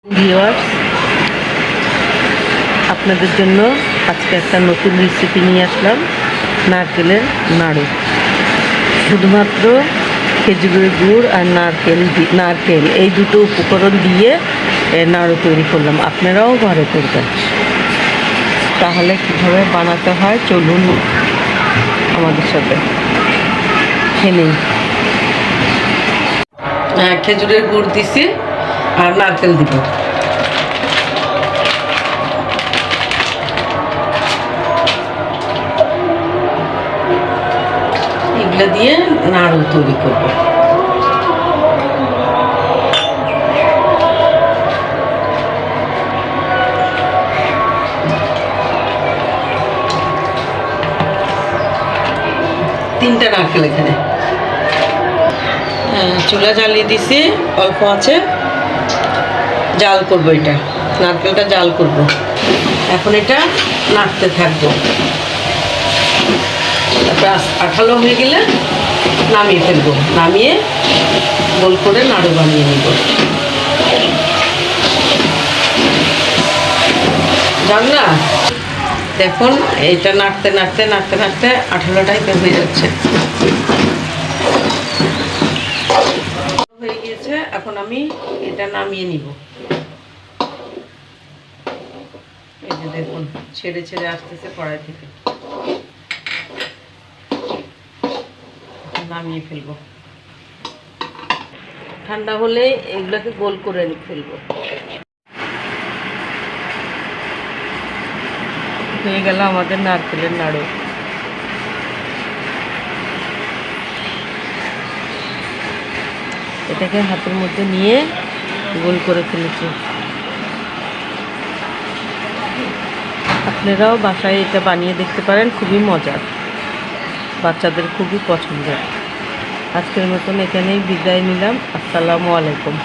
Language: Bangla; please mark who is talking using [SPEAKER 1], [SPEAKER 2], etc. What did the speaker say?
[SPEAKER 1] ভিউয়ার্স, আপনাদের জন্য আজকে একটা নতুন রেসিপি নিয়ে আসলাম। নারকেলের নাড়ু। শুধুমাত্র খেজুরের গুড় আর নারকেল এই দুটো উপকরণ দিয়ে নাড়ু তৈরি করলাম। আপনারাও ঘরে করবেন। তাহলে কীভাবে বানাতে হয় চলুন আমাদের সাথে খেয়ে। খেজুরের গুড় দিছি আর নারকেল দিব। এগুলো দিয়ে নাড়ু তৈরি করব। তিনটা নারকেল এখানে। চুলা জ্বালিয়ে দিছি, অল্প আছে, জাল করবো। এটা নারকেলটা জাল করব। এখন এটা নাড়তে থাকবো। তারপর আঠালো হয়ে গেলে নামিয়ে ফেলবো। নামিয়ে গোল করে নাড়ু বানিয়ে নিব। জান না, দেখুন এটা নাড়তে নাড়তে নাড়তে নাড়তে আঠালো টাইপের হয়ে যাচ্ছে। হয়ে গিয়েছে। এখন আমি এটা নামিয়ে নিব। এই যে দেখুন ছেড়ে ছেড়ে আসতেছে কড়াই থেকে। নামিয়ে ফেলবো। ঠান্ডা হলে এগুলোকে গোল করে ফেলবো। হয়ে গেল আমাদের নারকেলের নাড়ু। এটাকে হাতের মধ্যে নিয়ে গোল করে ফেলেছি। আপনারাও বাসায় এটা বানিয়ে দেখতে পারেন, খুবই মজার, বাচ্চাদের খুবই পছন্দের। আজকের মতন এখানেই বিদায় নিলাম। আসসালামু আলাইকুম।